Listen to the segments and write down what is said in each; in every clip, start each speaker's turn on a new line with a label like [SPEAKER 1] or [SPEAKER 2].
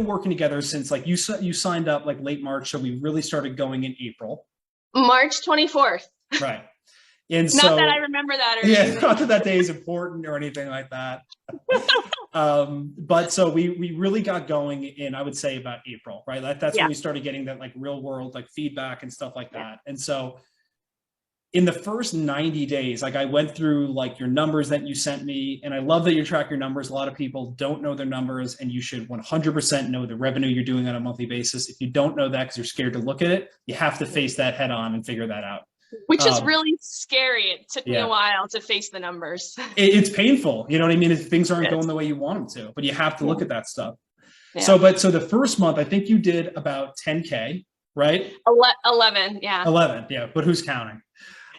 [SPEAKER 1] been working together since like you signed up like late March. So we really started going in April.
[SPEAKER 2] March 24th.
[SPEAKER 1] Right. And
[SPEAKER 2] not
[SPEAKER 1] so,
[SPEAKER 2] that I remember that. Or
[SPEAKER 1] yeah,
[SPEAKER 2] anything.
[SPEAKER 1] not that that day is important or anything like that. But so we really got going in, I would say about April, right? That's when we started getting that like real world, like feedback and stuff like that. And so in the first 90 days, like I went through like your numbers that you sent me, and I love that you track your numbers. A lot of people don't know their numbers, and you should 100% know the revenue you're doing on a monthly basis. If you don't know that because you're scared to look at it, you have to face that head on and figure that out.
[SPEAKER 2] Which is really scary. It took me a while to face the numbers.
[SPEAKER 1] It's painful. You know what I mean? If things aren't going the way you want them to, but you have to look at that stuff. Yeah. So the first month, I think you did about 10K, right?
[SPEAKER 2] 11. Yeah.
[SPEAKER 1] 11. Yeah. But who's counting?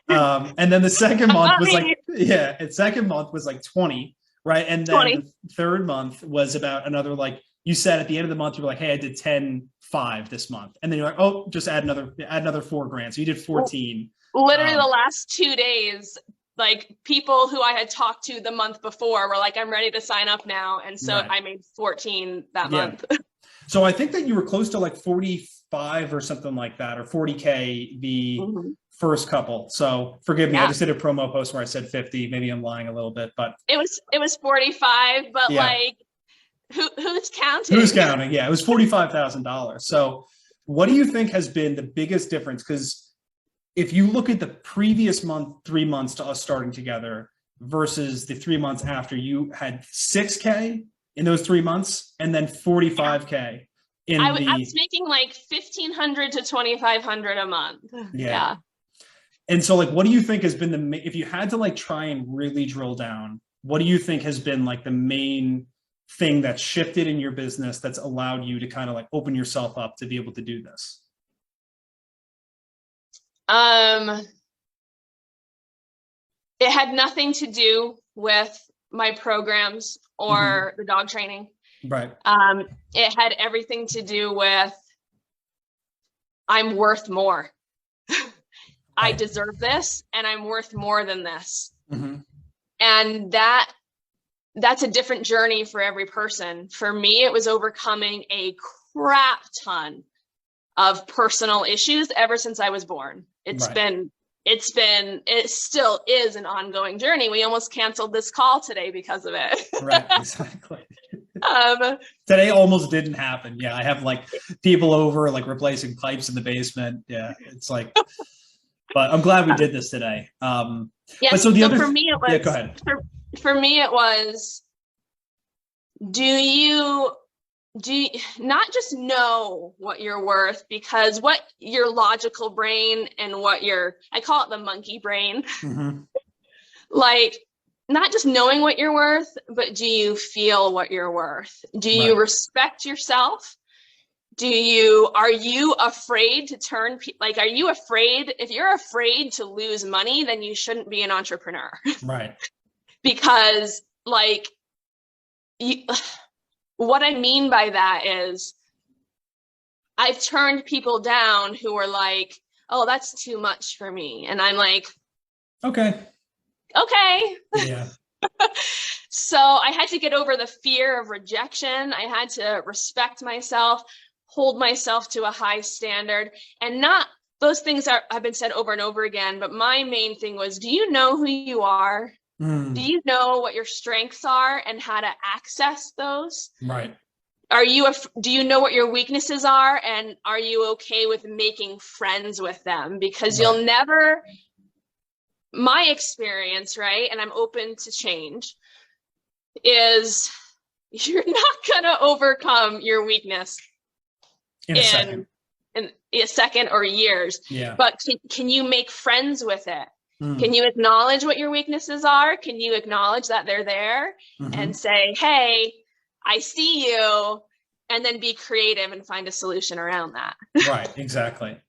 [SPEAKER 1] And then the second month was like, and second month was like 20, right? And then 20. The third month was about another, like you said at the end of the month, you were like, hey, I did 10.5 this month. And then you're like, oh, just add another $4,000. So you did 14.
[SPEAKER 2] Literally the last 2 days, like people who I had talked to the month before were like, I'm ready to sign up now. And so I made 14 that month.
[SPEAKER 1] So I think that you were close to like 45 or something like that, or 40K the first couple. So forgive me, I just did a promo post where I said 50. Maybe I'm lying a little bit, but
[SPEAKER 2] it was 45, but like who's counting?
[SPEAKER 1] Who's counting? Yeah, it was $45,000. So what do you think has been the biggest difference? Because if you look at the previous month, 3 months to us starting together versus the 3 months after, you had 6K in those 3 months and then 45K. I
[SPEAKER 2] was making like 1,500 to 2,500 a month. Yeah.
[SPEAKER 1] And so like, what do you think has been if you had to like try and really drill down, what do you think has been like the main thing that's shifted in your business that's allowed you to kind of like open yourself up to be able to do this?
[SPEAKER 2] It had nothing to do with my programs or the dog training.
[SPEAKER 1] Right.
[SPEAKER 2] It had everything to do with I'm worth more. I deserve this, and I'm worth more than this. And that's a different journey for every person. For me, it was overcoming a crap ton of personal issues ever since I was born. It still is an ongoing journey. We almost canceled this call today because of it.
[SPEAKER 1] Right, exactly. Today almost didn't happen. Yeah, I have like people over like replacing pipes in the basement. Yeah, it's like, but I'm glad we did this today.
[SPEAKER 2] But
[SPEAKER 1] so the other
[SPEAKER 2] for me it was
[SPEAKER 1] go ahead.
[SPEAKER 2] For me it was, do you not just know what you're worth, because what your logical brain and what I call it the monkey brain, like not just knowing what you're worth, but do you feel what you're worth? Do you respect yourself? Are you afraid to are you afraid? If you're afraid to lose money, then you shouldn't be an entrepreneur.
[SPEAKER 1] Right.
[SPEAKER 2] Because like what I mean by that is I've turned people down who are like, oh, that's too much for me. And I'm like, okay.
[SPEAKER 1] Yeah.
[SPEAKER 2] So I had to get over the fear of rejection. I had to respect myself, hold myself to a high standard, and not those things have been said over and over again. But my main thing was, do you know who you are? Do you know what your strengths are and how to access those?
[SPEAKER 1] Right.
[SPEAKER 2] Do you know what your weaknesses are, and are you okay with making friends with them? Because you'll never, my experience, right, and I'm open to change, is you're not going to overcome your weakness in a second or years.
[SPEAKER 1] Yeah.
[SPEAKER 2] But can you make friends with it? Can you acknowledge what your weaknesses are? Can you acknowledge that they're there and say, hey, I see you, and then be creative and find a solution around that?
[SPEAKER 1] Right, exactly.